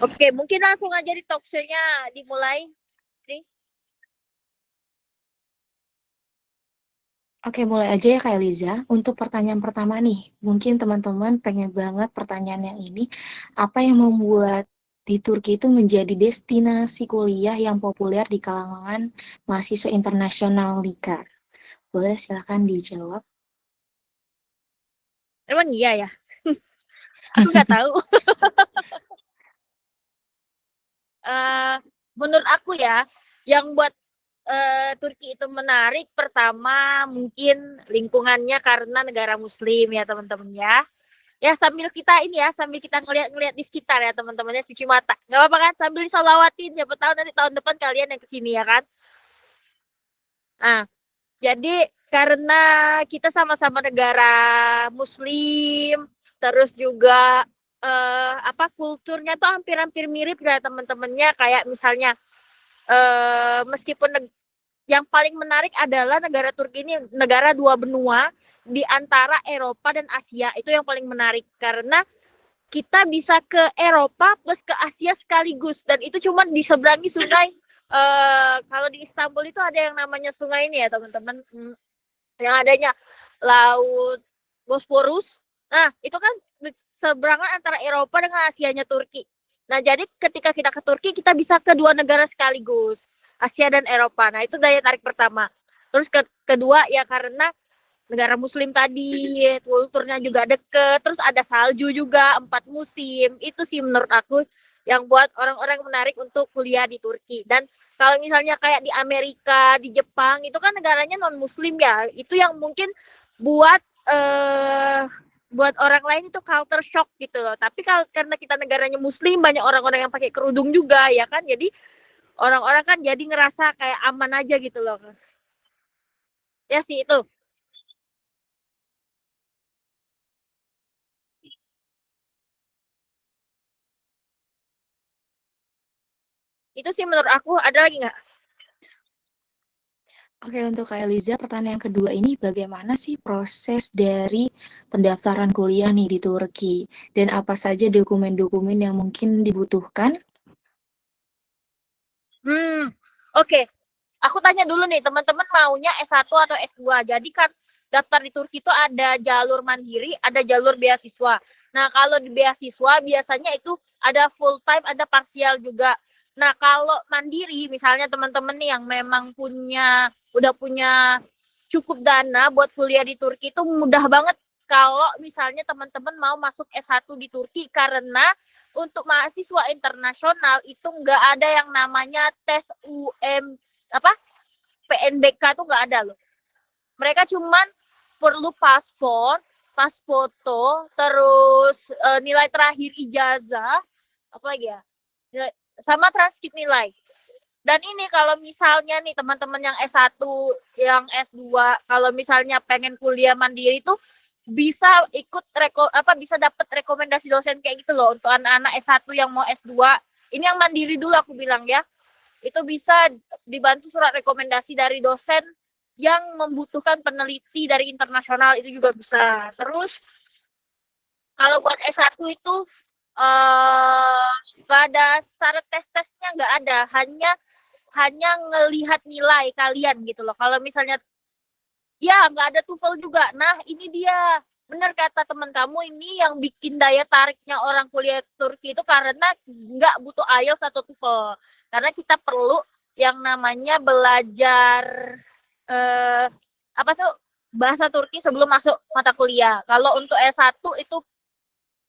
Oke, mungkin langsung aja di talk show-nya dimulai. Tri. Oke, mulai aja ya Kak Eliza. Untuk pertanyaan pertama nih, mungkin teman-teman pengen banget pertanyaan yang ini, apa yang membuat di Turki itu menjadi destinasi kuliah yang populer di kalangan mahasiswa internasional Lika? Boleh silakan dijawab. Emang iya ya? Aku nggak tahu. uh, Menurut aku ya, yang buat Turki itu menarik, pertama mungkin lingkungannya karena negara Muslim ya teman-teman ya. Ya sambil kita ini ya, sambil kita ngeliat-ngeliat di sekitar ya teman-temannya, cuci mata. Nggak apa-apa kan? Sambil disolawatin, siapa tahu nanti tahun depan kalian yang kesini ya kan? Nah, jadi karena kita sama-sama negara Muslim, terus juga apa kulturnya tuh hampir-hampir mirip kayak teman-temannya, kayak misalnya meskipun yang paling menarik adalah negara Turki ini negara dua benua di antara Eropa dan Asia. Itu yang paling menarik karena kita bisa ke Eropa plus ke Asia sekaligus, dan itu cuma diseberangi sungai. Kalau di Istanbul itu ada yang namanya sungai ini ya teman-teman, yang adanya laut Bosporus. Nah, itu kan seberangan antara Eropa dengan Asianya Turki. Nah, jadi ketika kita ke Turki, kita bisa ke dua negara sekaligus, Asia dan Eropa. Nah, itu daya tarik pertama. Terus kedua ya karena negara Muslim tadi, kulturnya juga deket, terus ada salju juga, 4 musim. Itu sih menurut aku yang buat orang-orang menarik untuk kuliah di Turki. Dan kalau misalnya kayak di Amerika, di Jepang, itu kan negaranya non-Muslim ya. Itu yang mungkin buat eh buat orang lain itu culture shock gitu loh. Tapi kalau karena kita negaranya Muslim, banyak orang-orang yang pakai kerudung juga ya kan. Jadi orang-orang kan jadi ngerasa kayak aman aja gitu loh. Ya sih itu. Itu sih menurut aku. Ada lagi nggak? Oke, untuk Kak Eliza, pertanyaan kedua ini bagaimana sih proses dari pendaftaran kuliah nih di Turki? Dan apa saja dokumen-dokumen yang mungkin dibutuhkan? Oke. Aku tanya dulu nih, teman-teman maunya S1 atau S2. Jadi kan daftar di Turki itu ada jalur mandiri, ada jalur beasiswa. Nah, kalau di beasiswa biasanya itu ada full time, ada parsial juga. Nah, kalau mandiri, misalnya teman-teman nih yang memang udah punya cukup dana buat kuliah di Turki, itu mudah banget kalau misalnya teman-teman mau masuk S1 di Turki, karena untuk mahasiswa internasional itu nggak ada yang namanya tes apa PNBK tuh nggak ada loh. Mereka cuman perlu pas foto, terus nilai terakhir ijazah, apa lagi ya, sama transkrip nilai. Dan ini kalau misalnya nih teman-teman yang S1, yang S2, kalau misalnya pengen kuliah mandiri tuh bisa ikut bisa dapat rekomendasi dosen kayak gitu loh untuk anak-anak S1 yang mau S2. Ini yang mandiri dulu aku bilang ya. Itu bisa dibantu surat rekomendasi dari dosen yang membutuhkan peneliti dari internasional, itu juga bisa. Terus kalau buat S1 itu nggak ada syarat tes-tesnya, nggak ada, hanya ngelihat nilai kalian gitu loh. Kalau misalnya ya nggak ada TOEFL juga. Nah ini dia, benar kata teman kamu, ini yang bikin daya tariknya orang kuliah Turki itu karena nggak butuh IELTS atau TOEFL. Karena kita perlu yang namanya belajar eh, apa tuh, bahasa Turki sebelum masuk mata kuliah. Kalau untuk S1 itu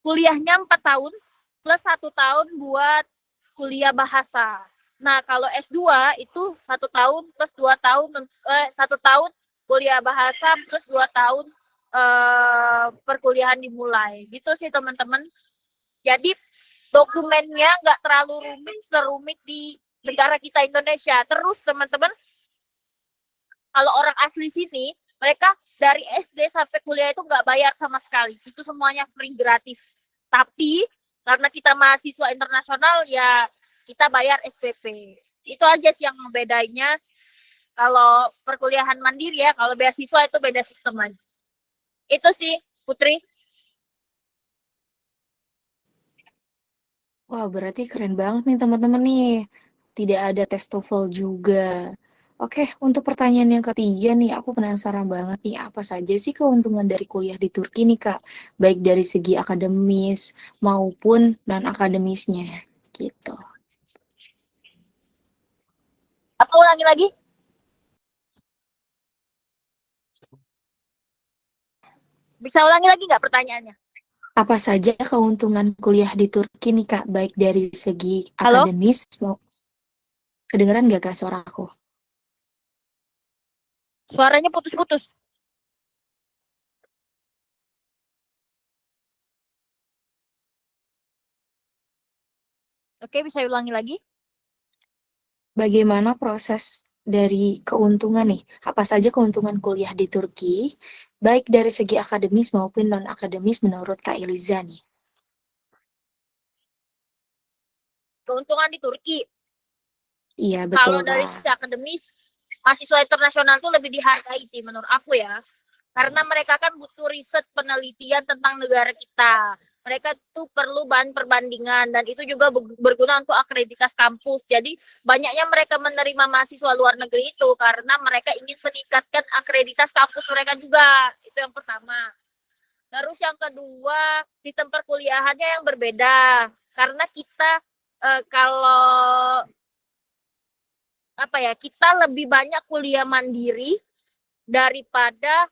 kuliahnya 4 tahun plus 1 tahun buat kuliah bahasa. Nah, kalau S2 itu 1 tahun plus 2 tahun, 1 tahun kuliah bahasa plus 2 tahun perkuliahan dimulai. Gitu sih teman-teman. Jadi dokumennya nggak terlalu rumit, serumit di negara kita Indonesia. Terus teman-teman, kalau orang asli sini, mereka dari SD sampai kuliah itu nggak bayar sama sekali. Itu semuanya free, gratis. Tapi karena kita mahasiswa internasional, ya kita bayar SPP. Itu aja sih yang bedanya. Kalau perkuliahan mandiri ya, kalau beasiswa itu beda sistem lagi. Itu sih, Putri. Wah, berarti keren banget nih teman-teman nih. Tidak ada tes TOEFL juga. Oke, untuk pertanyaan yang ketiga nih, aku penasaran banget nih, apa saja sih keuntungan dari kuliah di Turki nih, Kak? Baik dari segi akademis maupun non-akademisnya, gitu. Apa ulangi lagi? Bisa ulangi lagi nggak pertanyaannya? Apa saja keuntungan kuliah di Turki nih, Kak? Baik dari segi Halo? akademis, mau kedengeran nggak, Kak, suara aku? Suaranya putus-putus. Oke, bisa ulangi lagi? Bagaimana proses dari keuntungan nih? Apa saja keuntungan kuliah di Turki, baik dari segi akademis maupun non-akademis menurut Kak Eliza nih? Keuntungan di Turki. Iya, betul, Kalau dari Kak. sisi akademis, mahasiswa internasional tuh lebih dihargai sih menurut aku ya. Karena mereka kan butuh riset penelitian tentang negara kita. Mereka tuh perlu bahan perbandingan dan itu juga berguna untuk akreditas kampus. Jadi banyaknya mereka menerima mahasiswa luar negeri itu karena mereka ingin meningkatkan akreditas kampus mereka juga. Itu yang pertama. Terus yang kedua, sistem perkuliahannya yang berbeda. Karena kita kalau apa ya, kita lebih banyak kuliah mandiri daripada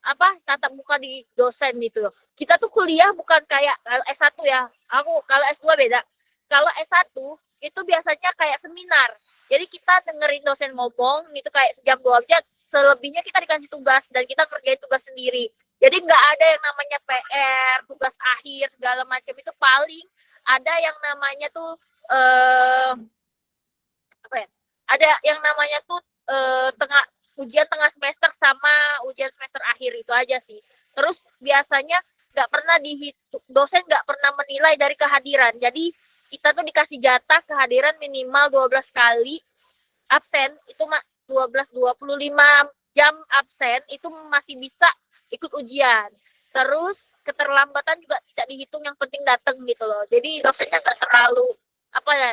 apa tatap muka di dosen gitu loh. Kita tuh kuliah bukan kayak S1 ya. Aku kalau S2 beda. Kalau S1 itu biasanya kayak seminar. Jadi kita dengerin dosen ngomong gitu kayak sejam 2 jam, selebihnya kita dikasih tugas dan kita kerjain tugas sendiri. Jadi nggak ada yang namanya PR, tugas akhir segala macam itu paling ada yang namanya tuh apa ya? Ada yang namanya tuh tengah ujian tengah semester sama ujian semester akhir itu aja sih. Terus biasanya nggak pernah dihitung, dosen nggak pernah menilai dari kehadiran. Jadi kita tuh dikasih jatah kehadiran minimal 12 kali absen itu 25 jam absen itu masih bisa ikut ujian. Terus keterlambatan juga tidak dihitung, yang penting datang gitu loh. Jadi dosennya nggak terlalu apa ya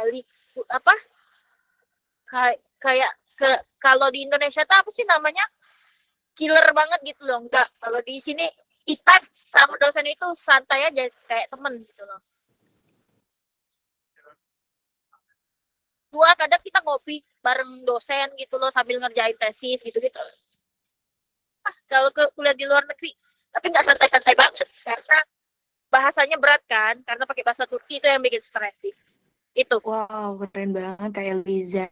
apa kayak ke kalau di Indonesia tuh apa sih namanya, killer banget gitu loh. Enggak, kalau di sini kita sama dosen itu santai aja kayak temen gitu loh. Dua kadang kita ngopi bareng dosen gitu loh sambil ngerjain tesis gitu-gitu. Kalau ke kuliah di luar negeri tapi nggak santai-santai banget karena bahasanya berat kan, karena pakai bahasa Turki itu yang bikin stres sih. Itu. Wow, keren banget Kak Eliza.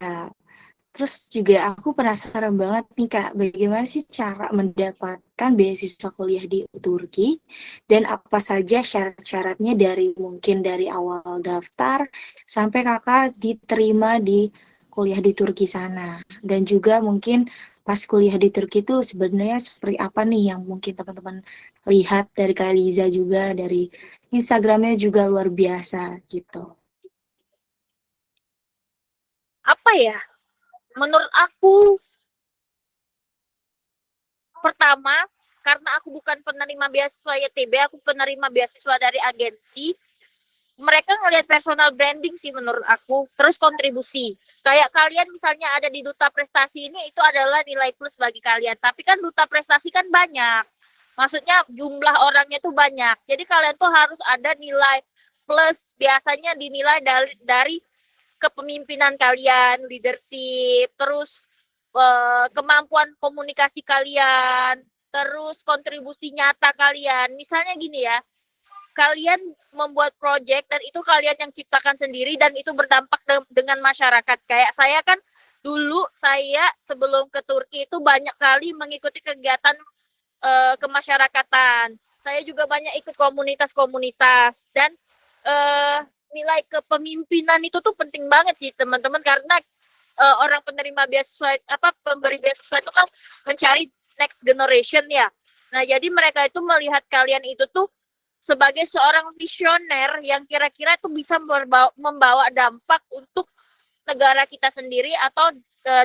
Terus juga aku penasaran banget nih Kak, bagaimana sih cara mendapatkan beasiswa kuliah di Turki dan apa saja syarat-syaratnya dari mungkin dari awal daftar sampai Kakak diterima di kuliah di Turki sana. Dan juga mungkin pas kuliah di Turki itu sebenarnya seperti apa nih yang mungkin teman-teman lihat dari Kak Eliza juga dari Instagramnya juga luar biasa gitu. Apa ya? Menurut aku pertama, karena aku bukan penerima beasiswa YTB, aku penerima beasiswa dari agensi. Mereka ngelihat personal branding sih menurut aku, terus kontribusi. Kayak kalian misalnya ada di duta prestasi ini, itu adalah nilai plus bagi kalian. Tapi kan duta prestasi kan banyak. Maksudnya jumlah orangnya tuh banyak. Jadi kalian tuh harus ada nilai plus, biasanya dinilai dari kepemimpinan kalian, leadership, terus kemampuan komunikasi kalian, terus kontribusi nyata kalian. Misalnya gini ya, kalian membuat project dan itu kalian yang ciptakan sendiri dan itu berdampak dengan masyarakat. Kayak saya kan dulu, saya sebelum ke Turki itu banyak kali mengikuti kegiatan kemasyarakatan. Saya juga banyak ikut komunitas-komunitas dan uh, nilai kepemimpinan itu tuh penting banget sih teman-teman, karena orang penerima beasiswa apa pemberi beasiswa itu kan mencari next generation ya. Nah, jadi mereka itu melihat kalian itu tuh sebagai seorang visioner yang kira-kira itu bisa membawa dampak untuk negara kita sendiri atau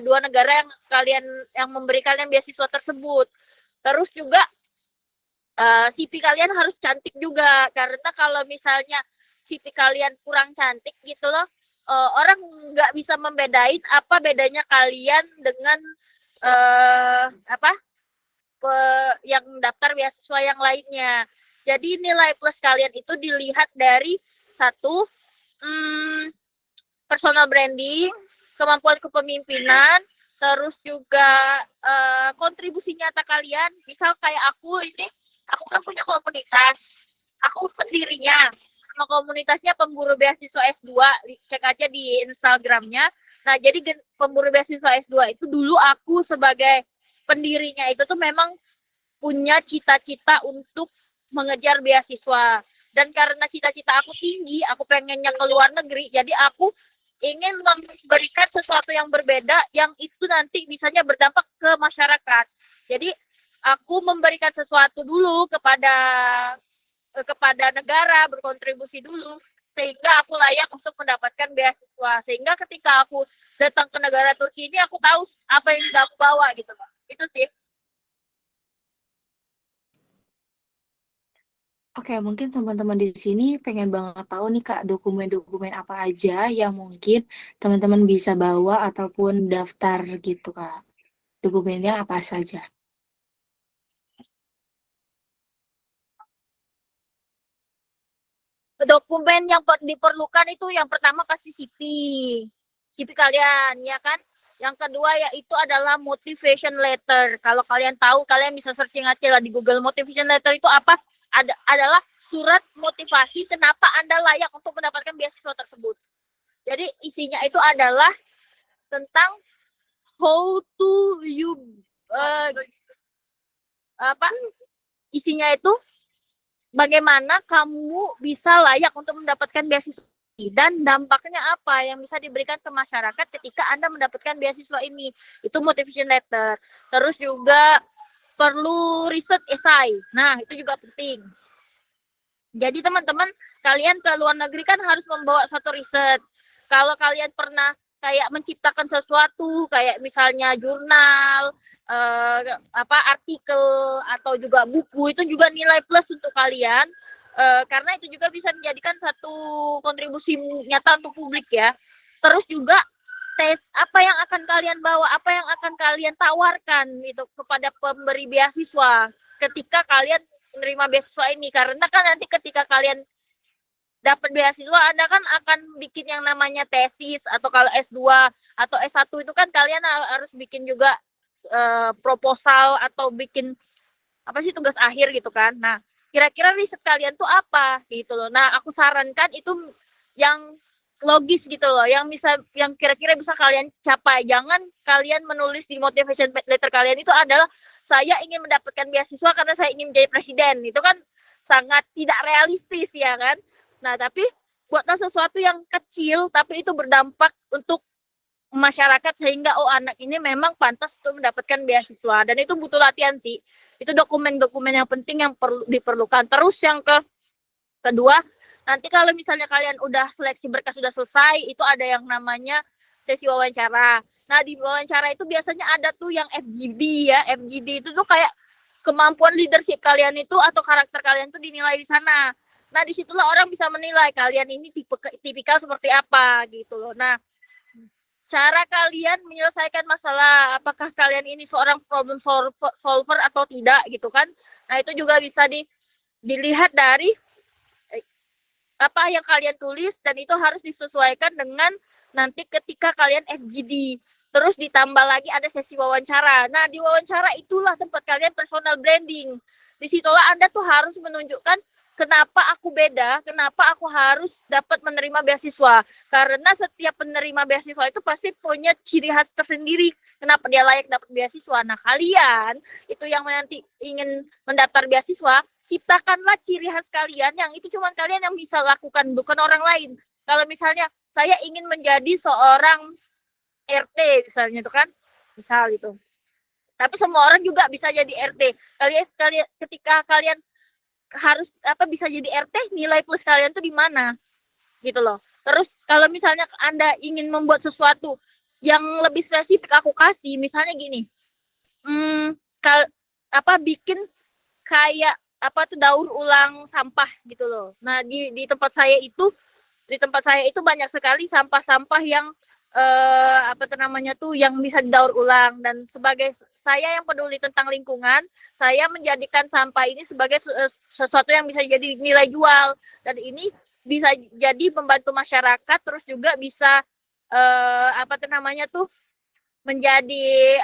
dua negara yang kalian yang memberi kalian beasiswa tersebut. Terus juga CV kalian harus cantik juga, karena kalau misalnya CV kalian kurang cantik gitu loh, orang nggak bisa membedain apa bedanya kalian dengan apa yang daftar beasiswa yang lainnya. Jadi nilai plus kalian itu dilihat dari satu, personal branding, kemampuan kepemimpinan, terus juga kontribusi nyata kalian. Misal kayak aku ini, aku kan punya komunitas, aku pendirinya. Nama komunitasnya Pemburu Beasiswa S2, cek aja di Instagramnya. Nah, jadi Pemburu Beasiswa S2 itu dulu aku sebagai pendirinya itu tuh memang punya cita-cita untuk mengejar beasiswa. Dan karena cita-cita aku tinggi, aku pengennya ke luar negeri, jadi aku ingin memberikan sesuatu yang berbeda yang itu nanti bisanya berdampak ke masyarakat. Jadi aku memberikan sesuatu dulu kepada negara, berkontribusi dulu sehingga aku layak untuk mendapatkan beasiswa. Sehingga ketika aku datang ke negara Turki ini, aku tahu apa yang sudah aku bawa gitu, Pak. Itu sih. Oke, mungkin teman-teman di sini pengen banget tahu nih Kak, dokumen-dokumen apa aja yang mungkin teman-teman bisa bawa ataupun daftar gitu Kak. Dokumennya apa saja? Dokumen yang diperlukan itu yang pertama pasti CV kalian, ya kan? Yang kedua yaitu adalah motivation letter. Kalau kalian tahu, kalian bisa searching aja lah di Google. Motivation letter itu apa? Adalah surat motivasi kenapa Anda layak untuk mendapatkan beasiswa tersebut. Jadi isinya itu adalah tentang how to you apa? Isinya itu bagaimana kamu bisa layak untuk mendapatkan beasiswa dan dampaknya apa yang bisa diberikan ke masyarakat ketika Anda mendapatkan beasiswa ini. Itu motivation letter. Terus juga perlu riset esai. Nah, itu juga penting. Jadi teman-teman, kalian ke luar negeri kan harus membawa satu riset. Kalau kalian pernah kayak menciptakan sesuatu, kayak misalnya jurnal, artikel atau juga buku, itu juga nilai plus untuk kalian, karena itu juga bisa menjadikan satu kontribusi nyata untuk publik ya. Terus juga tes apa yang akan kalian bawa, apa yang akan kalian tawarkan itu kepada pemberi beasiswa ketika kalian menerima beasiswa ini, karena kan nanti ketika kalian dapat beasiswa, Anda kan akan bikin yang namanya tesis, atau kalau S2 atau S1 itu kan kalian harus bikin juga proposal atau bikin apa sih tugas akhir gitu kan. Nah, kira-kira riset kalian tuh apa gitu loh. Nah, aku sarankan itu yang logis gitu loh, yang kira-kira bisa kalian capai. Jangan kalian menulis di motivation letter kalian itu adalah saya ingin mendapatkan beasiswa karena saya ingin menjadi presiden. Itu kan sangat tidak realistis ya kan. Nah, tapi buatlah sesuatu yang kecil tapi itu berdampak untuk masyarakat sehingga anak ini memang pantas untuk mendapatkan beasiswa, dan itu butuh latihan sih. Itu dokumen-dokumen yang penting yang diperlukan. Terus yang kedua, nanti kalau misalnya kalian udah seleksi berkas sudah selesai, itu ada yang namanya sesi wawancara. Nah, di wawancara itu biasanya ada tuh yang FGD ya. FGD itu tuh kayak kemampuan leadership kalian itu atau karakter kalian tuh dinilai di sana. Nah, disitulah orang bisa menilai kalian ini tipikal seperti apa gitu loh. Nah, cara kalian menyelesaikan masalah, apakah kalian ini seorang problem solver atau tidak gitu kan. Nah, itu juga bisa dilihat dari apa yang kalian tulis, dan itu harus disesuaikan dengan nanti ketika kalian FGD. Terus ditambah lagi ada sesi wawancara. Nah, di wawancara itulah tempat kalian personal branding. Disitulah Anda tuh harus menunjukkan kenapa aku beda, kenapa aku harus dapat menerima beasiswa. Karena setiap penerima beasiswa itu pasti punya ciri khas tersendiri. Kenapa dia layak dapat beasiswa. Nah, kalian itu yang nanti ingin mendaftar beasiswa, ciptakanlah ciri khas kalian yang itu cuma kalian yang bisa lakukan, bukan orang lain. Kalau misalnya saya ingin menjadi seorang RT misalnya itu kan, misal itu. Tapi semua orang juga bisa jadi RT. Kalian ketika kalian harus bisa jadi RT, nilai plus kalian tuh di mana gitu loh. Terus kalau misalnya Anda ingin membuat sesuatu yang lebih spesifik, aku kasih misalnya gini, bikin kayak daur ulang sampah gitu loh. Nah, di tempat saya itu banyak sekali sampah-sampah yang yang bisa didaur ulang, dan sebagai saya yang peduli tentang lingkungan, saya menjadikan sampah ini sebagai sesuatu yang bisa jadi nilai jual, dan ini bisa jadi membantu masyarakat, terus juga bisa menjadi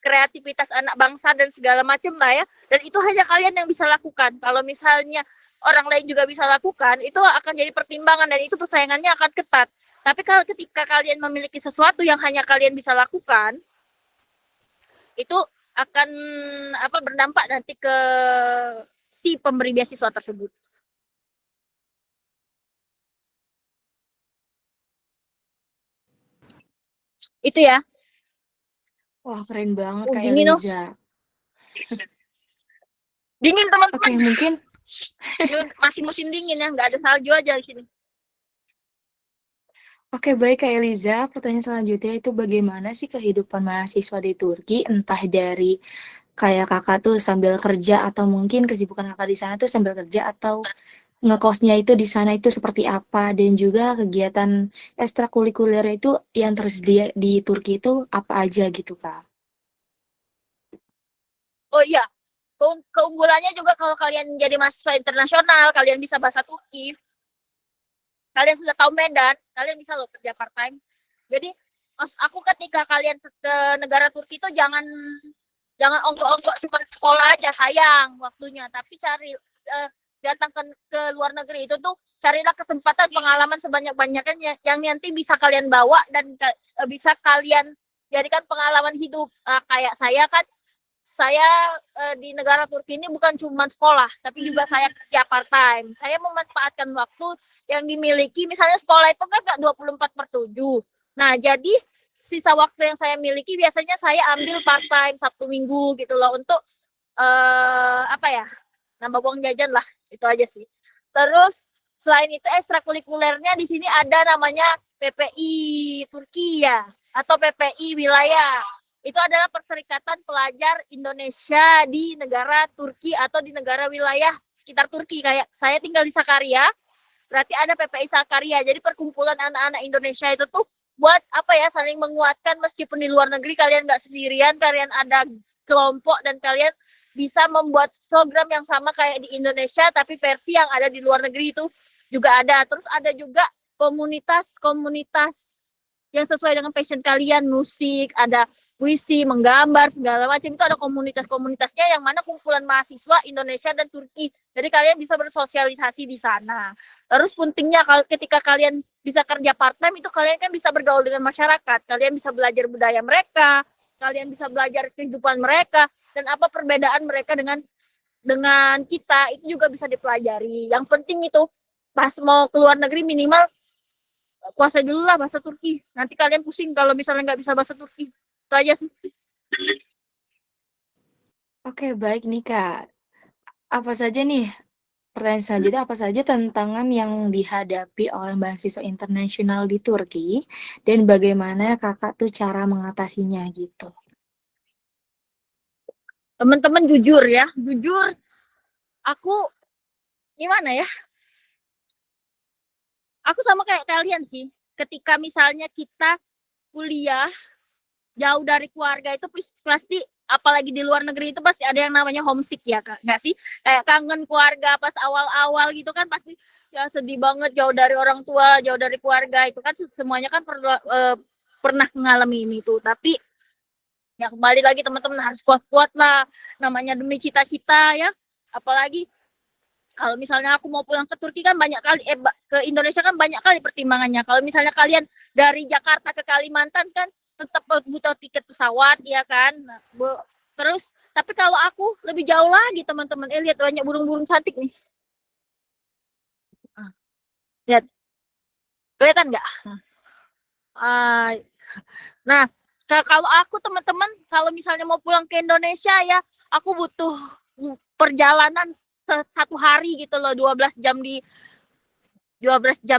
kreativitas anak bangsa dan segala macam lah ya. Dan itu hanya kalian yang bisa lakukan. Kalau misalnya orang lain juga bisa lakukan, itu akan jadi pertimbangan dan itu persaingannya akan ketat. Tapi kalau ketika kalian memiliki sesuatu yang hanya kalian bisa lakukan, itu akan berdampak nanti ke si pemberi beasiswa tersebut. Itu ya. Wah, keren banget Kak Dingin loh. Eliza. Dingin teman-teman. Oke, mungkin masih musim dingin ya, nggak ada salju aja di sini. Oke, baik Kak Eliza. Pertanyaan selanjutnya itu bagaimana sih kehidupan mahasiswa di Turki? Entah dari kayak kakak tuh sambil kerja atau mungkin kesibukan kakak di sana tuh sambil kerja atau ngekosnya itu di sana itu seperti apa, dan juga kegiatan ekstrakurikuler itu yang tersedia di Turki itu apa aja gitu Kak? Oh iya, keunggulannya juga kalau kalian jadi mahasiswa internasional, kalian bisa bahasa Turki, kalian sudah tahu Medan, kalian bisa loh kerja part time. Jadi aku ketika kalian ke negara Turki itu jangan onggok-onggok cuma sekolah aja, sayang waktunya, tapi cari datang ke luar negeri itu tuh carilah kesempatan pengalaman sebanyak-banyaknya yang nanti bisa kalian bawa dan bisa kalian jadikan pengalaman hidup. Kayak saya di negara Turki ini bukan cuma sekolah, tapi juga saya kerja part time. Saya memanfaatkan waktu yang dimiliki, misalnya sekolah itu kan nggak 24/7. Nah, jadi sisa waktu yang saya miliki biasanya saya ambil part time Sabtu Minggu gitu loh, untuk nambah uang jajan lah, itu aja sih. Terus selain itu ekstrakurikulernya di sini ada namanya PPI Turki ya, atau PPI wilayah. Itu adalah Perserikatan Pelajar Indonesia di negara Turki atau di negara wilayah sekitar Turki. Kayak saya tinggal di Sakarya, berarti ada PPI Sakarya. Jadi perkumpulan anak-anak Indonesia itu tuh buat saling menguatkan, meskipun di luar negeri kalian nggak sendirian, kalian ada kelompok dan kalian bisa membuat program yang sama kayak di Indonesia, tapi versi yang ada di luar negeri itu juga ada. Terus ada juga komunitas yang sesuai dengan passion kalian, musik, ada puisi, menggambar, segala macam. Itu ada komunitasnya yang mana kumpulan mahasiswa Indonesia dan Turki. Jadi kalian bisa bersosialisasi di sana. Terus pentingnya ketika kalian bisa kerja part time, itu kalian kan bisa bergaul dengan masyarakat. Kalian bisa belajar budaya mereka, kalian bisa belajar kehidupan mereka, dan apa perbedaan mereka dengan kita, itu juga bisa dipelajari. Yang penting itu pas mau keluar negeri minimal kuasai dulu lah bahasa Turki. Nanti kalian pusing kalau misalnya nggak bisa bahasa Turki. Itu aja sih. Oke, baik nih Kak. Apa saja nih, pertanyaan selanjutnya, apa saja tantangan yang dihadapi oleh mahasiswa internasional di Turki dan bagaimana kakak tuh cara mengatasinya gitu? Teman-teman jujur, aku gimana ya? Aku sama kayak kalian sih. Ketika misalnya kita kuliah jauh dari keluarga itu pasti, apalagi di luar negeri itu pasti ada yang namanya homesick ya Kak, nggak sih? Kayak kangen keluarga pas awal-awal gitu kan, pasti ya sedih banget, jauh dari orang tua, jauh dari keluarga, itu kan semuanya kan pernah mengalami ini tuh. Tapi ya kembali lagi teman-teman harus kuat-kuat lah, namanya demi cita-cita ya. Apalagi kalau misalnya aku mau pulang ke Turki kan banyak kali, ke Indonesia kan banyak kali pertimbangannya. Kalau misalnya kalian dari Jakarta ke Kalimantan kan tetap butuh tiket pesawat ya kan. Nah, terus tapi kalau aku lebih jauh lagi teman-teman, lihat banyak burung-burung cantik nih. Lihat, kelihatan nggak? Nah, kalau aku teman-teman, kalau misalnya mau pulang ke Indonesia ya, aku butuh perjalanan 1 hari gitu loh, 12 jam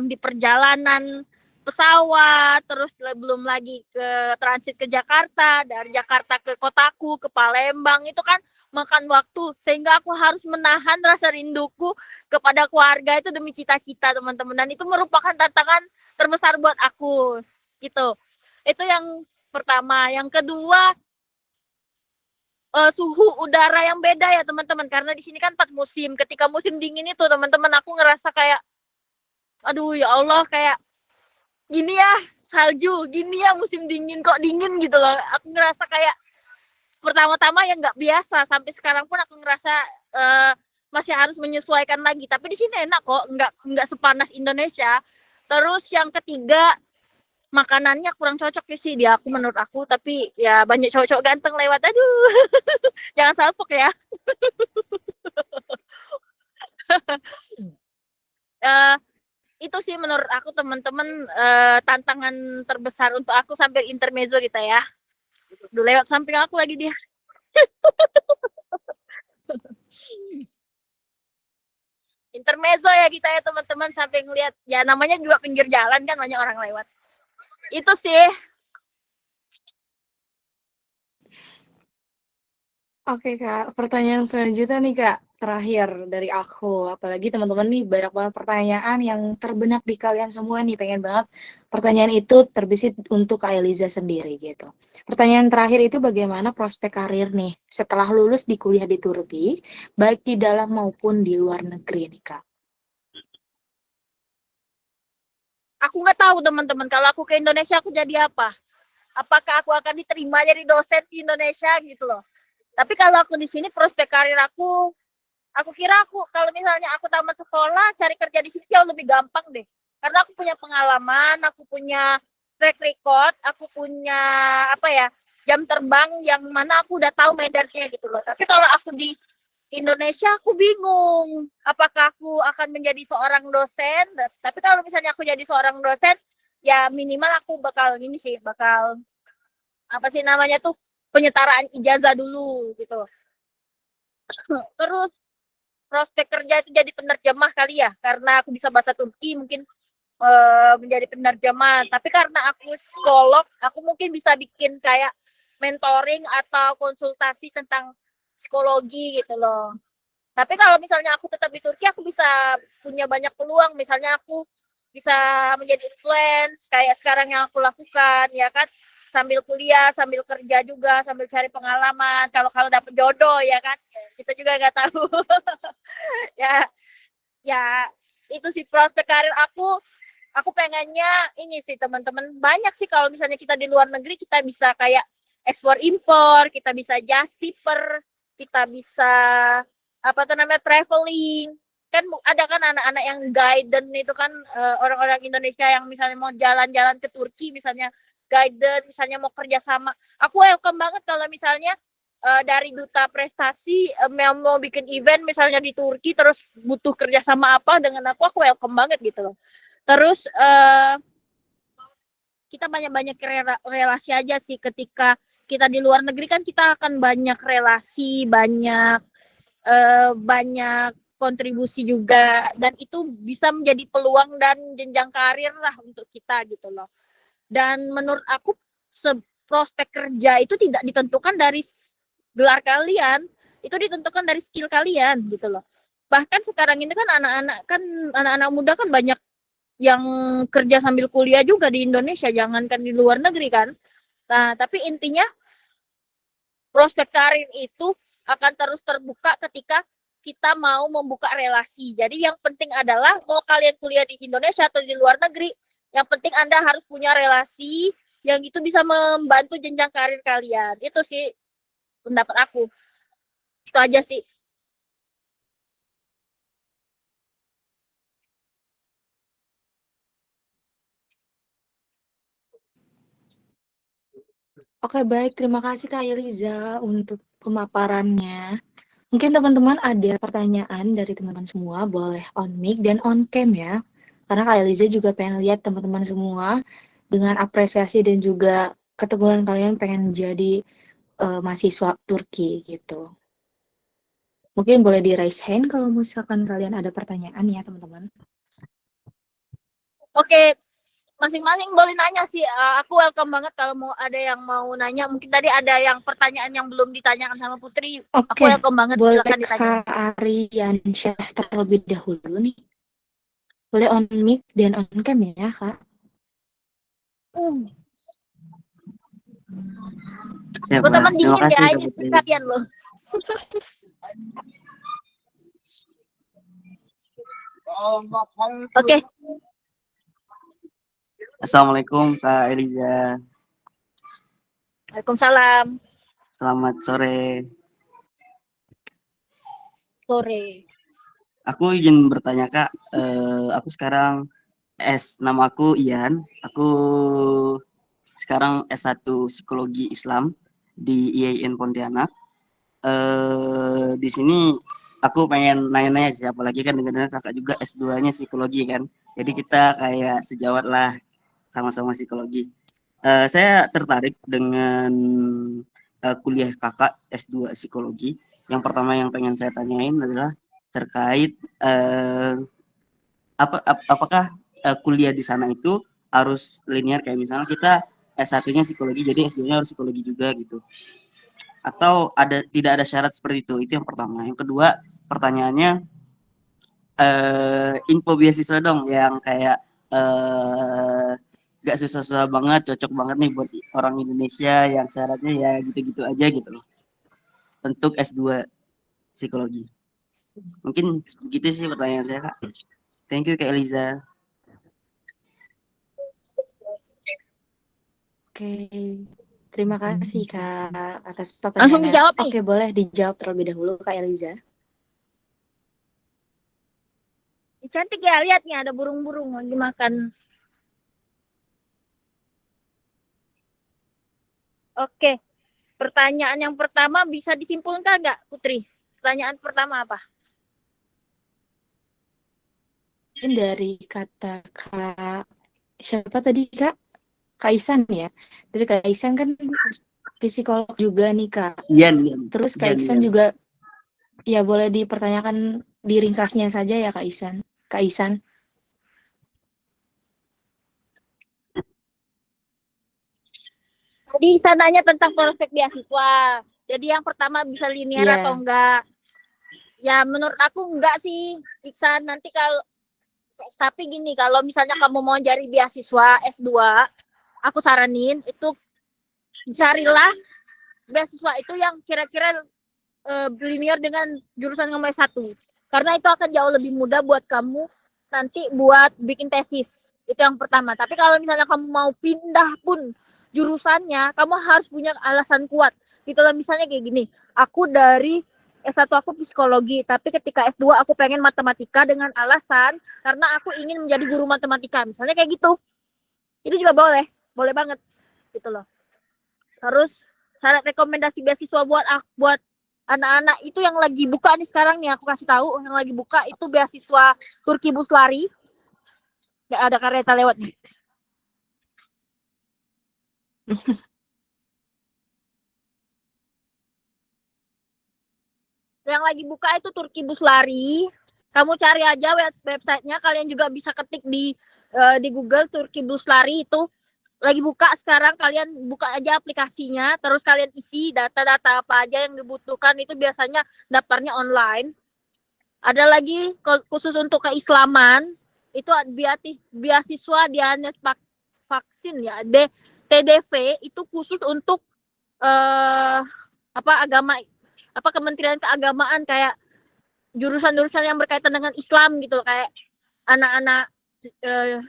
di perjalanan. pesawat, terus belum lagi ke transit ke Jakarta, dari Jakarta ke kotaku, ke Palembang, itu kan makan waktu, sehingga aku harus menahan rasa rinduku kepada keluarga itu demi cita-cita, teman-teman. Dan itu merupakan tantangan terbesar buat aku, gitu. Itu yang pertama. Yang kedua, suhu udara yang beda ya, teman-teman. Karena di sini kan 4 musim. Ketika musim dingin itu, teman-teman, aku ngerasa kayak, aduh ya Allah, kayak gini ya salju, gini ya musim dingin, kok dingin gitu loh. Aku ngerasa kayak pertama-tama ya nggak biasa, sampai sekarang pun aku ngerasa masih harus menyesuaikan lagi. Tapi di sini enak kok, nggak sepanas Indonesia. Terus yang ketiga, makanannya kurang cocok sih di aku, menurut aku. Tapi ya banyak cowok-cowok ganteng lewat, aduh. Jangan salpok ya. uh, itu sih menurut aku, teman-teman, tantangan terbesar untuk aku sampai intermezzo kita ya. Udah lewat samping aku lagi dia. Intermezzo ya kita ya, teman-teman, sampai ngeliat ya, namanya juga pinggir jalan kan, banyak orang lewat. Itu sih. Oke Kak, pertanyaan selanjutnya nih Kak, terakhir dari aku. Apalagi teman-teman nih banyak banget pertanyaan yang terbenak di kalian semua nih. Pengen banget pertanyaan itu terbesit untuk Kak Eliza sendiri gitu. Pertanyaan terakhir itu bagaimana prospek karir nih setelah lulus di kuliah di Turki, baik di dalam maupun di luar negeri nih Kak? Aku nggak tahu, teman-teman, kalau aku ke Indonesia aku jadi apa. Apakah aku akan diterima jadi dosen di Indonesia gitu loh. Tapi kalau aku di sini, prospek karir aku kira aku kalau misalnya aku tamat sekolah, cari kerja di sini jauh lebih gampang deh. Karena aku punya pengalaman, aku punya track record, aku punya apa ya, jam terbang yang mana aku udah tahu medannya gitu loh. Tapi kalau aku di Indonesia, aku bingung apakah aku akan menjadi seorang dosen. Tapi kalau misalnya aku jadi seorang dosen, ya minimal aku bakal ini sih, bakal apa sih namanya tuh, penyetaraan ijazah dulu gitu. Terus prospek kerja itu jadi penerjemah kali ya, karena aku bisa bahasa Turki, mungkin menjadi penerjemah. Tapi karena aku psikolog, aku mungkin bisa bikin kayak mentoring atau konsultasi tentang psikologi gitu loh. Tapi kalau misalnya aku tetap di Turki, aku bisa punya banyak peluang. Misalnya aku bisa menjadi influence kayak sekarang yang aku lakukan, ya kan? Sambil kuliah, sambil kerja juga, sambil cari pengalaman. Kalau dapet jodoh, ya kan? Kita juga nggak tahu. Ya, ya itu sih prospek karir aku. Aku pengennya ini sih, teman-teman. Banyak sih kalau misalnya kita di luar negeri, kita bisa kayak ekspor impor, kita bisa just tipper, kita bisa apa tuh namanya, traveling. Kan ada kan anak-anak yang guidance itu kan, orang-orang Indonesia yang misalnya mau jalan-jalan ke Turki, misalnya guidance, misalnya mau kerja sama. Aku welcome banget kalau misalnya dari duta prestasi yang mau bikin event misalnya di Turki, terus butuh kerja sama apa dengan aku welcome banget gitu loh. Terus kita banyak-banyak relasi aja sih. Ketika kita di luar negeri kan kita akan banyak relasi, banyak kontribusi juga, dan itu bisa menjadi peluang dan jenjang karir lah untuk kita gitu loh. Dan menurut aku, prospek kerja itu tidak ditentukan dari gelar kalian, itu ditentukan dari skill kalian gitu loh. Bahkan sekarang ini kan anak-anak muda kan banyak yang kerja sambil kuliah juga di Indonesia, jangankan di luar negeri kan. Nah, tapi intinya prospek karir itu akan terus terbuka ketika kita mau membuka relasi. Jadi yang penting adalah mau kalian kuliah di Indonesia atau di luar negeri, yang penting Anda harus punya relasi yang itu bisa membantu jenjang karir kalian. Itu sih pendapat aku. Itu aja sih. Oke baik, terima kasih Kak Eliza untuk pemaparannya. Mungkin teman-teman ada pertanyaan dari teman-teman semua, boleh on mic dan on cam ya. Karena Kak Eliza juga pengen lihat teman-teman semua dengan apresiasi dan juga keteguhan kalian pengen jadi mahasiswa Turki gitu. Mungkin boleh di raise hand kalau misalkan kalian ada pertanyaan ya teman-teman. Oke, masing-masing boleh nanya sih. Aku welcome banget kalau mau ada yang mau nanya. Mungkin tadi ada yang pertanyaan yang belum ditanyakan sama Putri. Aku Oke, welcome banget, boleh silakan ditanya. Kak Ariansyah terlebih dahulu nih. Boleh on mic dan on cam ya, Kak. Siap, Buat Mbak. teman Terima dingin kasih, ya, Kak ini Putri. kalian loh. Oke. Assalamualaikum, Kak Eliza. Waalaikumsalam. Selamat sore. Sore. Aku izin bertanya, Kak. Aku sekarang nama aku Ian. Aku sekarang S1 Psikologi Islam di IAIN Pontianak. Di sini aku pengen nanya-nanya sih, apalagi kan dengar kakak juga S2-nya psikologi kan. Jadi kita kayak sejawat lah, sama-sama psikologi. Saya tertarik dengan kuliah kakak S2 psikologi. Yang pertama yang pengen saya tanyain adalah terkait apakah kuliah di sana itu harus linear, kayak misalnya kita S1-nya psikologi jadi S2-nya harus psikologi juga gitu. Atau tidak ada syarat seperti itu? Itu yang pertama. Yang kedua, pertanyaannya info beasiswa dong yang kayak gak susah-susah banget, cocok banget nih buat orang Indonesia yang syaratnya ya gitu-gitu aja gitu loh. Untuk S2 psikologi. Mungkin begitu sih pertanyaan saya, Kak. Thank you, Kak Eliza. Oke, terima kasih Kak atas pertanyaannya. Langsung dijawab nih. Oke, boleh dijawab terlebih dahulu Kak Eliza. Cantik ya, lihat nih ada burung-burung lagi makan. Oke. Pertanyaan yang pertama bisa disimpulkan nggak, Putri? Pertanyaan pertama apa? Mungkin dari kata Kak, siapa tadi Kak? Kak Isan ya? Dari Kak Isan kan psikolog juga nih Kak. Ian. Terus Kak Isan juga, ya boleh dipertanyakan diringkasnya saja ya Kak Isan. Kak Isan. Jadi saya tanya tentang prospek beasiswa. Jadi yang pertama bisa linear atau enggak? Ya menurut aku enggak sih, Iksan. Nanti tapi gini, kalau misalnya kamu mau cari beasiswa S2, aku saranin itu carilah beasiswa itu yang kira-kira linear dengan jurusan kamu S1. Karena itu akan jauh lebih mudah buat kamu nanti buat bikin tesis. Itu yang pertama. Tapi kalau misalnya kamu mau pindah pun jurusannya, kamu harus punya alasan kuat. Gitu lah, misalnya kayak gini. Aku dari S1 aku psikologi, tapi ketika S2 aku pengen matematika dengan alasan karena aku ingin menjadi guru matematika. Misalnya kayak gitu. Itu juga boleh. Boleh banget. Gitu loh. Terus syarat rekomendasi beasiswa buat anak-anak itu yang lagi buka nih sekarang nih, aku kasih tahu yang lagi buka itu beasiswa Turki Buslari. Nggak ada kereta lewat nih. Yang lagi buka itu Turki Buslari. Kamu cari aja websitenya, kalian juga bisa ketik di Google Turki Buslari itu lagi buka sekarang. Kalian buka aja aplikasinya, terus kalian isi data-data apa aja yang dibutuhkan. Itu biasanya daftarnya online. Ada lagi khusus untuk keislaman, itu beasiswa Dianet vaksin ya, TDV itu khusus untuk agama, Kementerian Keagamaan, kayak jurusan-jurusan yang berkaitan dengan Islam gitu, kayak anak-anak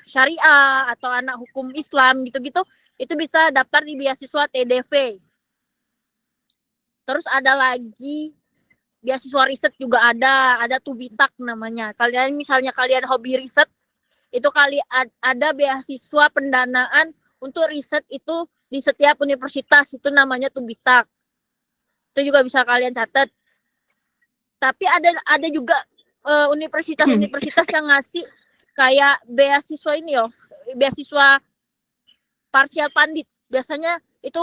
syariah atau anak hukum Islam gitu-gitu, itu bisa daftar di beasiswa TDV. Terus ada lagi beasiswa riset juga ada Tubitak namanya. Kalian misalnya kalian hobi riset, itu ada beasiswa pendanaan untuk riset itu di setiap universitas, itu namanya Tubitak. Itu juga bisa kalian catat. Tapi ada juga universitas-universitas yang ngasih kayak beasiswa ini loh, beasiswa parsial pandit. Biasanya itu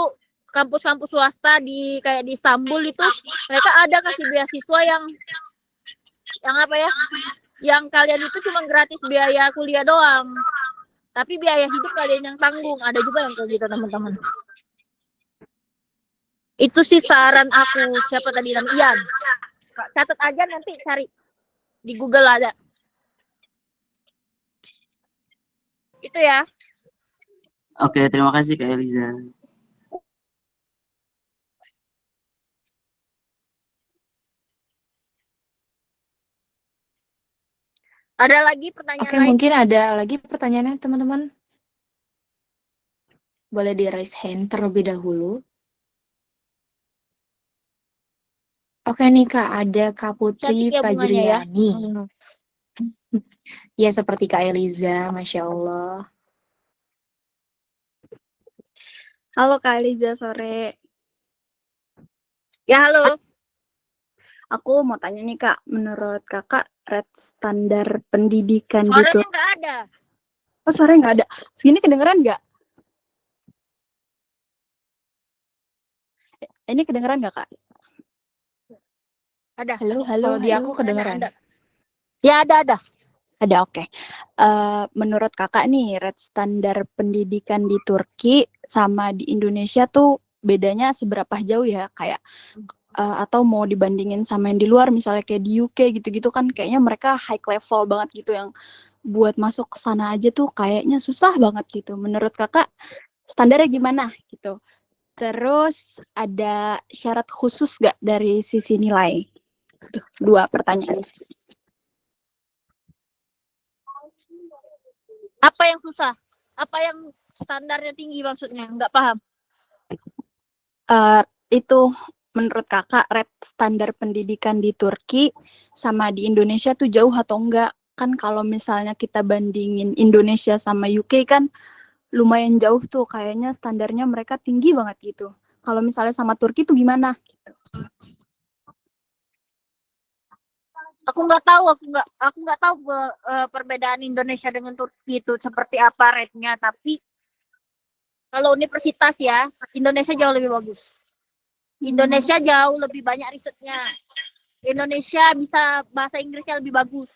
kampus-kampus swasta kayak di Istanbul itu mereka ada kasih beasiswa yang apa ya? Yang kalian itu cuma gratis biaya kuliah doang. Tapi biaya hidup kalian yang tanggung. Ada juga yang kayak gitu teman-teman. Itu sih saran aku. Siapa tadi namanya? Ian. Catat aja nanti cari. Di Google ada. Itu ya. Oke, terima kasih Kak Eliza. Ada lagi pertanyaan Oke, lain? mungkin ada lagi pertanyaannya teman-teman. Boleh di raise hand terlebih dahulu. Oke nih Kak, ada Kak Putri Cantik ya bunganya ya. Fajriani. Ya seperti Kak Eliza, Masya Allah. Halo Kak Eliza, sore. Ya halo. Aku mau tanya nih Kak, menurut Kakak red standar pendidikan di Suaranya Turki? nggak ada. Oh, suaranya nggak ada. Segini kedengeran nggak? Ini kedengeran nggak Kak? Ada. Halo, Kalau di aku kedengeran. Ada. Ya ada. Ada, oke. Menurut Kakak nih, red standar pendidikan di Turki sama di Indonesia tuh bedanya seberapa jauh ya? Kayak atau mau dibandingin sama yang di luar, misalnya kayak di UK gitu-gitu kan kayaknya mereka high level banget gitu, yang buat masuk ke sana aja tuh kayaknya susah banget gitu. Menurut Kakak standarnya gimana gitu? Terus ada syarat khusus gak dari sisi nilai? Tuh, 2 pertanyaan. Apa yang susah? Apa yang standarnya tinggi maksudnya? Nggak paham. Itu menurut Kakak red standar pendidikan di Turki sama di Indonesia tuh jauh atau enggak? Kan kalau misalnya kita bandingin Indonesia sama UK kan lumayan jauh tuh, kayaknya standarnya mereka tinggi banget gitu. Kalau misalnya sama Turki tuh gimana? Gitu. Aku nggak tahu perbedaan Indonesia dengan Turki itu seperti apa rate-nya, tapi kalau universitas ya, Indonesia jauh lebih bagus. Indonesia jauh lebih banyak risetnya. Indonesia bisa bahasa Inggrisnya lebih bagus.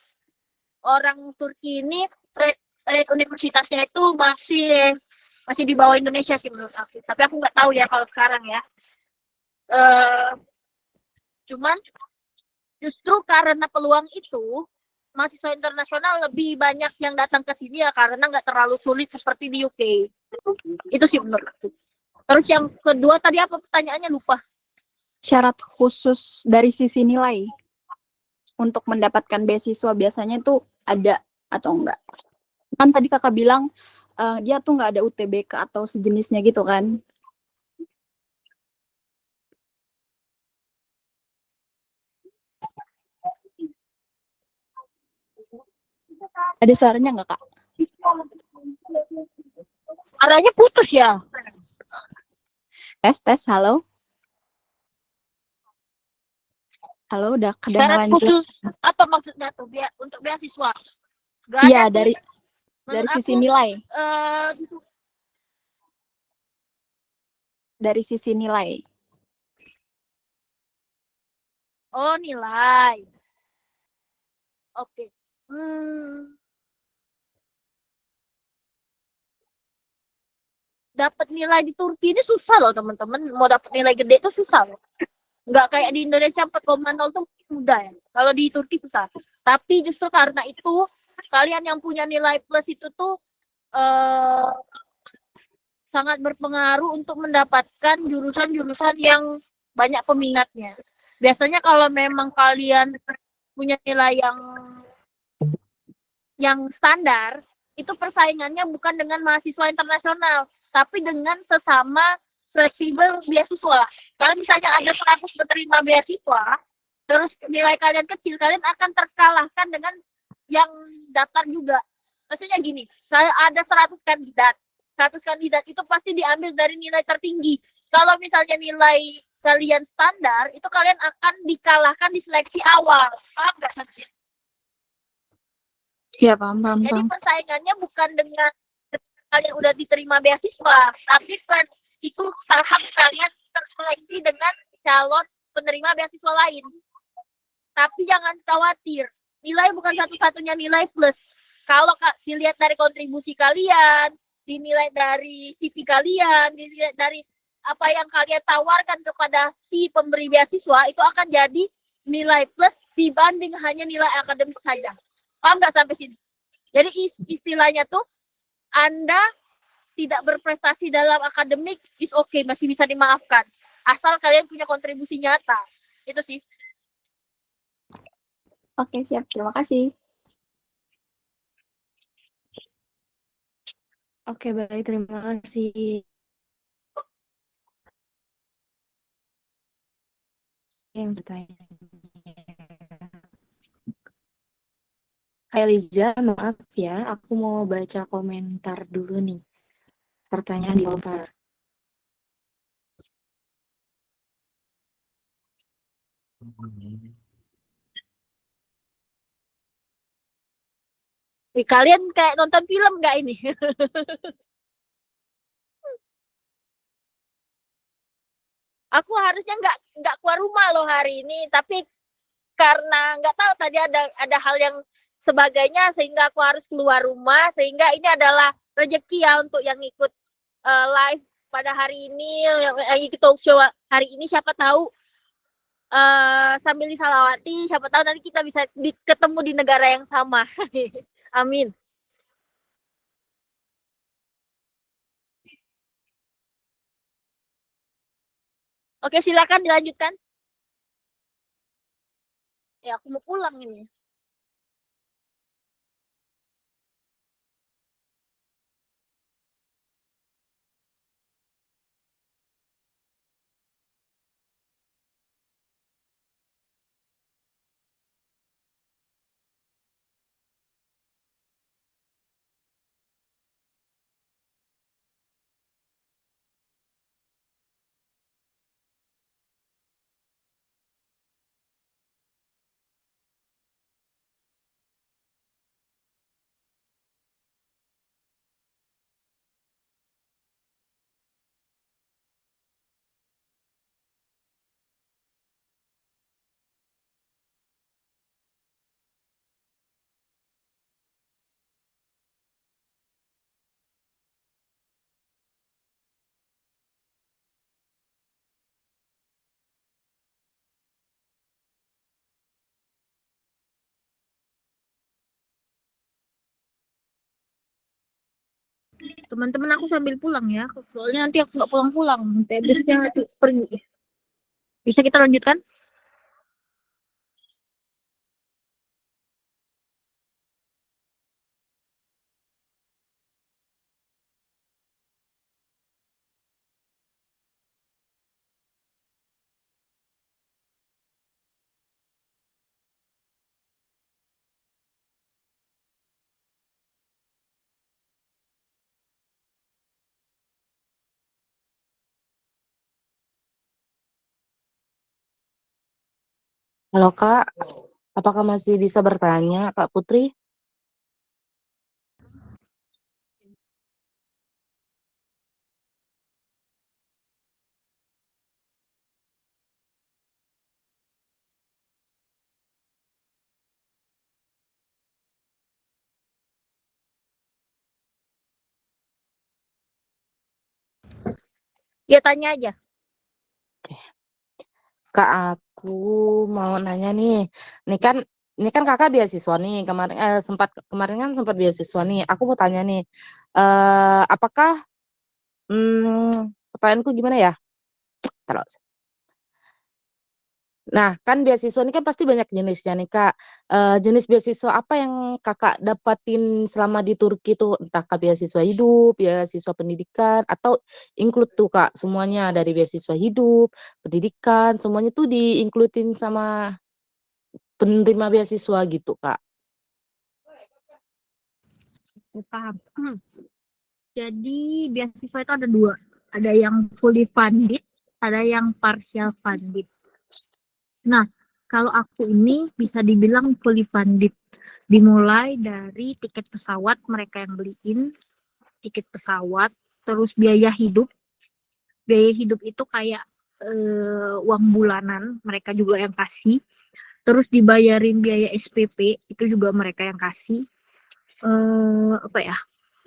Orang Turki ini rate universitasnya itu masih di bawah Indonesia sih menurut aku. Tapi aku nggak tahu ya kalau sekarang ya. Cuman justru karena peluang itu, mahasiswa internasional lebih banyak yang datang ke sini ya karena nggak terlalu sulit seperti di UK. Itu sih menurut aku. Terus yang kedua tadi apa pertanyaannya, lupa. Syarat khusus dari sisi nilai untuk mendapatkan beasiswa biasanya tuh ada atau enggak? Kan tadi Kakak bilang dia tuh nggak ada UTBK atau sejenisnya gitu kan? Ada suaranya nggak Kak? Arahnya putus ya. Tes, halo? Halo, udah Syarat kedengeran khusus jelas? apa maksudnya tuh untuk beasiswa? Gak Iya, ada dari menurut sisi aku, nilai. eh, Dari sisi nilai. oh nilai. Oke. Dapat nilai di Turki ini susah loh teman-teman. Mau dapat nilai gede itu susah loh. Nggak kayak di Indonesia 4,0 tuh mudah ya. Kalau di Turki susah. Tapi justru karena itu kalian yang punya nilai plus itu tuh sangat berpengaruh untuk mendapatkan jurusan-jurusan yang banyak peminatnya. Biasanya kalau memang kalian punya nilai yang standar, itu persaingannya bukan dengan mahasiswa internasional, tapi dengan sesama fleksibel beasiswa. Kalau misalnya ada 100 penerima beasiswa, terus nilai kalian kecil, kalian akan terkalahkan dengan yang daftar juga. Maksudnya gini, saya ada 100 kandidat. 100 kandidat itu pasti diambil dari nilai tertinggi. Kalau misalnya nilai kalian standar, itu kalian akan dikalahkan di seleksi awal. Paham nggak sih? Iya, paham. Jadi persaingannya bukan dengan kalian udah diterima beasiswa, tapi kan itu tahap kalian terseleksi dengan calon penerima beasiswa lain. Tapi jangan khawatir, nilai bukan satu-satunya nilai plus. Kalau dilihat dari kontribusi kalian, dinilai dari CV kalian, dinilai dari apa yang kalian tawarkan kepada si pemberi beasiswa, itu akan jadi nilai plus dibanding hanya nilai akademik saja. Paham nggak sampai sini? Jadi istilahnya tuh Anda tidak berprestasi dalam akademik is okay, masih bisa dimaafkan. Asal kalian punya kontribusi nyata. Itu sih. Oke, siap. Terima kasih. Oke, baik, terima kasih. Yang bertanya. Kak Eliza, maaf ya, aku mau baca komentar dulu nih. Pertanyaan di komentar. Kalian kayak nonton film nggak ini? Aku harusnya nggak keluar rumah loh hari ini, tapi karena nggak tahu tadi ada hal yang sebagainya sehingga aku harus keluar rumah, sehingga ini adalah rezeki ya untuk yang ikut live pada hari ini, yang ikut talk show hari ini. Siapa tahu sambil disalawati, siapa tahu nanti kita bisa ketemu di negara yang sama. Amin. Oke, silakan dilanjutkan. Ya, aku mau pulang ini. Teman-teman, aku sambil pulang ya, soalnya nanti aku nggak pulang-pulang, nanti habisnya pergi. Bisa kita lanjutkan? Halo Kak, apakah masih bisa bertanya Kak Putri? Ya, tanya aja. Kak, aku mau nanya nih, ini kan kakak beasiswa nih kemarin kan sempat beasiswa nih. Aku mau tanya nih, apakah pertanyaanku gimana ya? Terus. Nah, kan beasiswa ini kan pasti banyak jenisnya nih Kak. Jenis beasiswa apa yang kakak dapatin selama di Turki tuh? Entah Kak beasiswa hidup, beasiswa pendidikan, atau include tuh Kak semuanya dari beasiswa hidup, pendidikan, semuanya tuh di-includein sama penerima beasiswa gitu Kak. Paham. Jadi beasiswa itu ada dua, ada yang fully funded, ada yang partial funded. Nah, kalau aku ini bisa dibilang fully funded, dimulai dari tiket pesawat mereka yang beliin, tiket pesawat, terus biaya hidup. Biaya hidup itu kayak uang bulanan, mereka juga yang kasih. Terus dibayarin biaya SPP, itu juga mereka yang kasih. apa ya,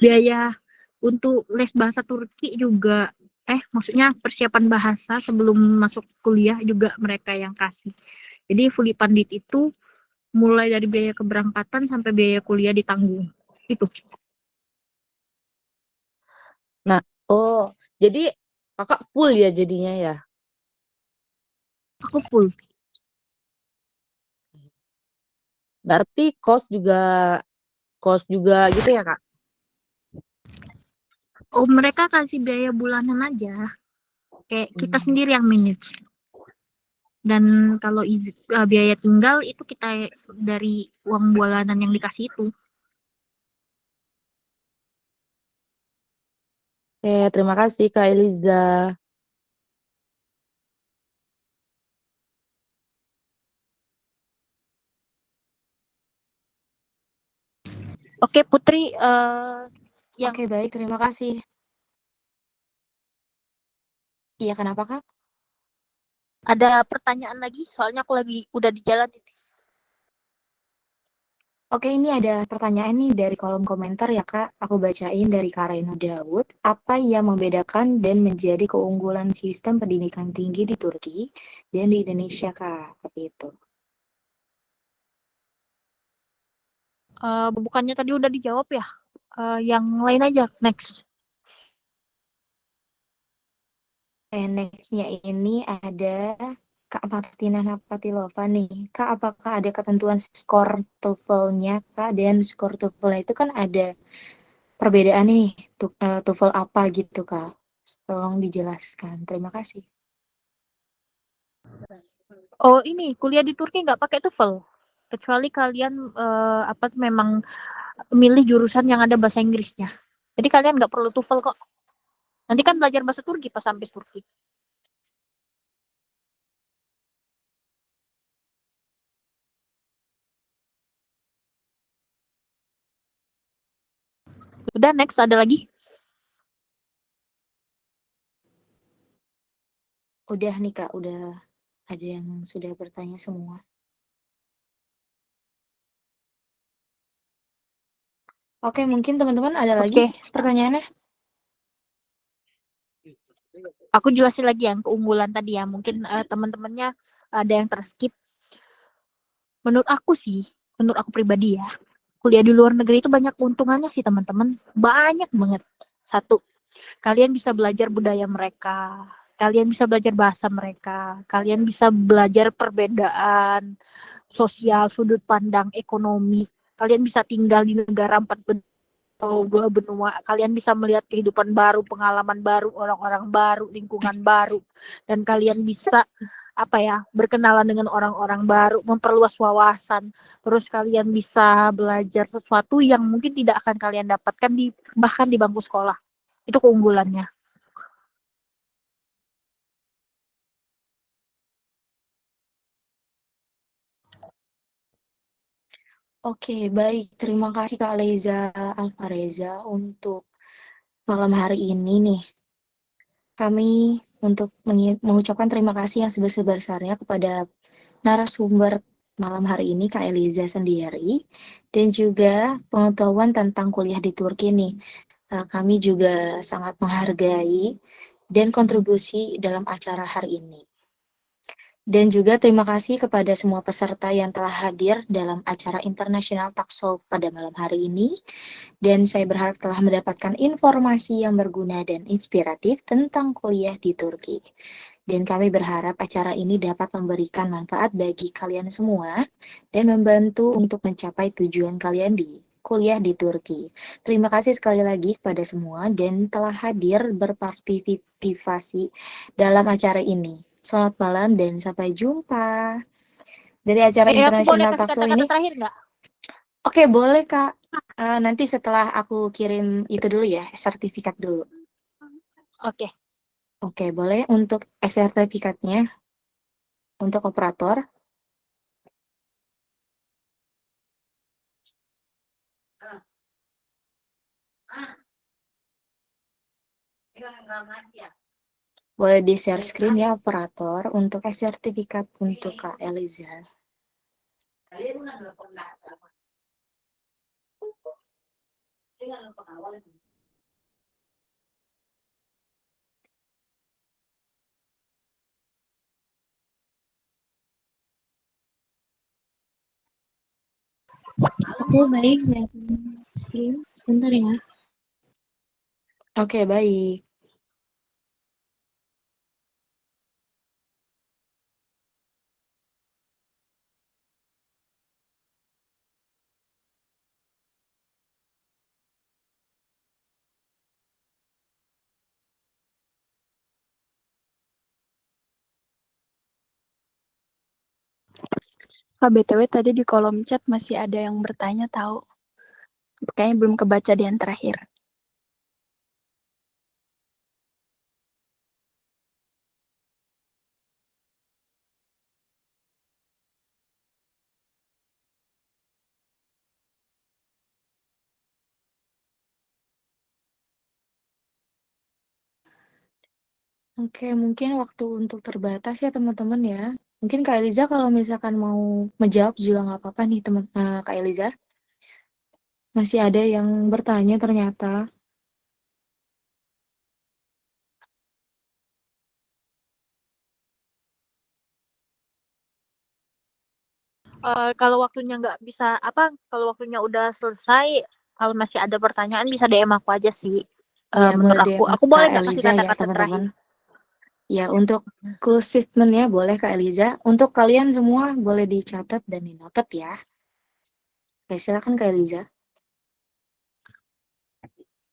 biaya untuk les bahasa Turki juga, maksudnya persiapan bahasa sebelum masuk kuliah juga mereka yang kasih. Jadi Fully Pandit itu mulai dari biaya keberangkatan sampai biaya kuliah ditanggung. Itu. Oh, jadi kakak full ya jadinya ya? Aku full. Berarti kos juga gitu ya kak? Oh, mereka kasih biaya bulanan aja. Kayak kita sendiri yang manage. Dan kalau biaya tinggal itu kita dari uang bulanan yang dikasih itu. Oke, terima kasih Kak Eliza. Oke, Putri, yang Oke, baik, terima kasih. Iya, kenapa, Kak? ada pertanyaan lagi? Soalnya aku lagi udah di jalan. Oke, ini ada pertanyaan nih dari kolom komentar ya, Kak. Aku bacain dari Kareno Daud. Apa yang membedakan dan menjadi keunggulan sistem pendidikan tinggi di Turki dan di Indonesia, Kak? Seperti itu. Bukannya tadi udah dijawab ya? Yang lain aja, next. Next-nya ini ada Kak Martina Napatilova nih. Kak, apakah ada ketentuan skor TOEFL-nya, Kak? Dan skor TOEFL itu kan ada perbedaan nih, TOEFL apa gitu, Kak? Tolong dijelaskan. Terima kasih. Oh, ini kuliah di Turki nggak pakai TOEFL. Kecuali kalian memang milih jurusan yang ada bahasa Inggrisnya. Jadi kalian nggak perlu TOEFL kok. Nanti kan belajar bahasa Turki pas sampai Turki. Udah, next ada lagi? Udah nih, Kak. Udah ada yang sudah bertanya semua. Oke, mungkin teman-teman ada lagi pertanyaannya? Aku jelasin lagi yang keunggulan tadi ya. Mungkin teman-temannya ada yang terskip. Menurut aku pribadi ya, kuliah di luar negeri itu banyak keuntungannya sih teman-teman. Banyak banget. Satu, kalian bisa belajar budaya mereka. Kalian bisa belajar bahasa mereka. Kalian bisa belajar perbedaan sosial, sudut pandang ekonomi. Kalian bisa tinggal di negara empat atau dua benua. Kalian bisa melihat kehidupan baru, pengalaman baru, orang-orang baru, lingkungan baru. Dan kalian bisa berkenalan dengan orang-orang baru, memperluas wawasan. Terus kalian bisa belajar sesuatu yang mungkin tidak akan kalian dapatkan bahkan di bangku sekolah. Itu keunggulannya. Oke, baik. Terima kasih Kak Leza Alvareza untuk malam hari ini nih. Kami untuk mengucapkan terima kasih yang sebesar-besarnya kepada narasumber malam hari ini Kak Eliza sendiri dan juga pengetahuan tentang kuliah di Turki nih. Kami juga sangat menghargai dan kontribusi dalam acara hari ini. Dan juga terima kasih kepada semua peserta yang telah hadir dalam acara International Talkshow pada malam hari ini. Dan saya berharap telah mendapatkan informasi yang berguna dan inspiratif tentang kuliah di Turki. Dan kami berharap acara ini dapat memberikan manfaat bagi kalian semua dan membantu untuk mencapai tujuan kalian di kuliah di Turki. Terima kasih sekali lagi kepada semua dan telah hadir berpartisipasi dalam acara ini. Selamat malam dan sampai jumpa. Dari acara Aku boleh International kasih Talkshow kata-kata ini. terakhir nggak? Oke, boleh Kak. Nanti setelah aku kirim itu dulu ya, sertifikat dulu. Oke. Oke, boleh untuk sertifikatnya untuk operator. Boleh di share screen ya operator untuk sertifikat untuk Kak Eliza. Oke, baik. Screen sebentar ya. Oke, baik. Kak, BTW tadi di kolom chat masih ada yang bertanya tahu. Kayaknya belum kebaca di yang terakhir. Oke, mungkin waktu untuk terbatas ya teman-teman ya. Mungkin Kak Eliza kalau misalkan mau menjawab juga nggak apa-apa nih teman Kak Eliza. Masih ada yang bertanya ternyata. Kalau waktunya nggak bisa kalau waktunya udah selesai, kalau masih ada pertanyaan bisa DM aku aja sih. Ya, boleh Menurut DM aku boleh Kak nggak kasih Eliza ya kata-kata teman-teman. terakhir? Ya, untuk close statement-nya boleh Kak Eliza. Untuk kalian semua boleh dicatat dan dinotet ya. Oke, silakan Kak Eliza.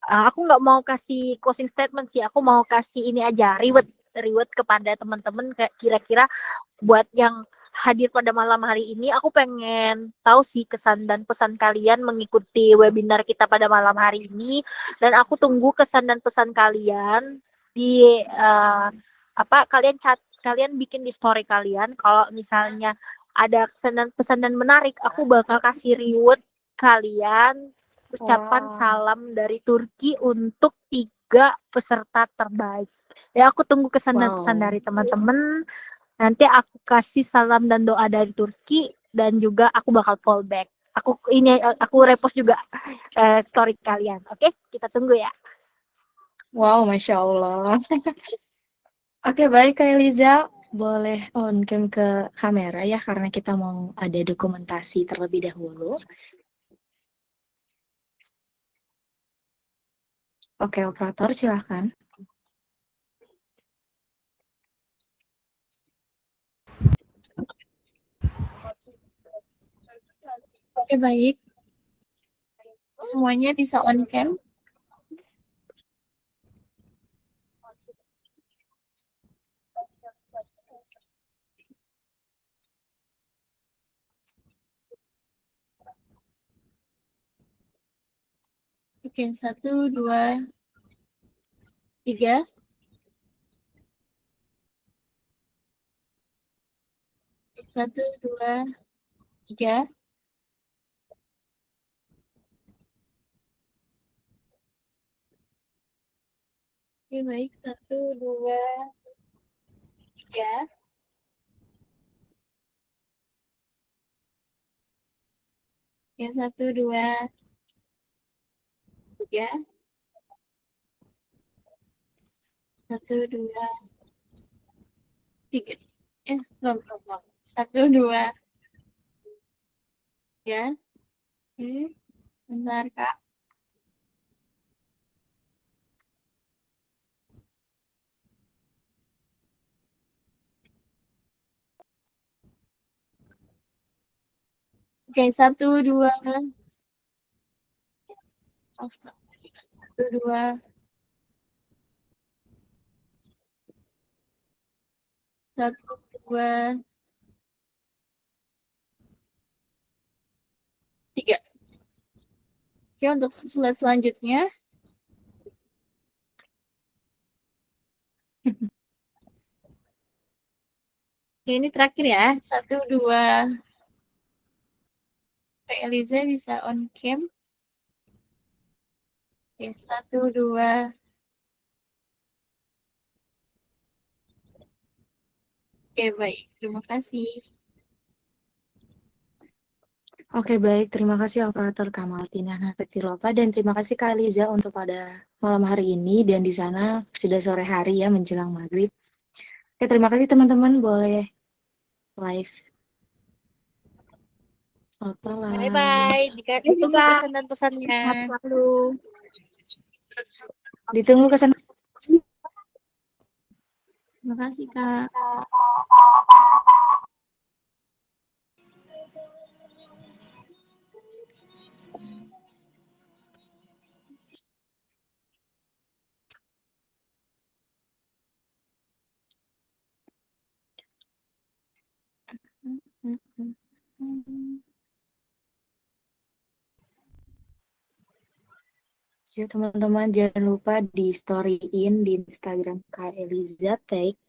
Aku nggak mau kasih closing statement sih, aku mau kasih ini aja, reward kepada teman-teman, kayak kira-kira buat yang hadir pada malam hari ini, aku pengen tahu sih kesan dan pesan kalian mengikuti webinar kita pada malam hari ini, dan aku tunggu kesan dan pesan kalian di kalian bikin di story kalian. Kalau misalnya ada kesan dan pesan dan menarik, aku bakal kasih reward kalian ucapan Wow. salam dari Turki untuk 3 peserta terbaik. Ya, aku tunggu kesan dan pesan Wow. dari teman-teman. Nanti aku kasih salam dan doa dari Turki, dan juga aku bakal fallback. Aku repost juga story kalian. Oke, kita tunggu ya. Wow, Masya Allah. Oke, baik Kak Eliza. Boleh on cam ke kamera ya, karena kita mau ada dokumentasi terlebih dahulu. Oke, operator silahkan. Oke, baik. Semuanya bisa on cam. Oke, 1, 2, 3. Satu, dua, tiga. Oke, baik. 1, 2, 3. Oke, 1, 2, 3. 1, 2, 3. Belum. 1, 2, 3. Oke, sebentar Kak. Oke, 1, 2. 1, 2. 1, 2, 3. Oke, untuk slide selanjutnya. Oke, ini terakhir ya. 1, 2. Kak Eliza bisa on cam. Oke, 1, 2. Oke, baik. Terima kasih. Oke, baik. Terima kasih operator Kamaltina Nafetilopa dan terima kasih Kak Eliza untuk pada malam hari ini dan di sana sudah sore hari ya menjelang maghrib. Oke, terima kasih teman-teman. Boleh live. Selamat malam. Bye-bye. Ditunggu pesan dan pesannya. Sehat selalu. Ditunggu kesan. Terima kasih, Kak. Yuk teman-teman jangan lupa di storyin di Instagram Kak Eliza, tag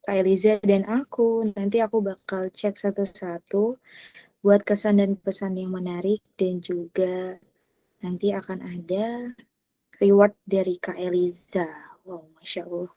Kak Eliza dan aku. Nanti aku bakal cek satu-satu buat kesan dan pesan yang menarik dan juga nanti akan ada reward dari Kak Eliza. Wow, Masya Allah.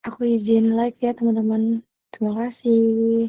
Aku izin live ya teman-teman. Terima kasih.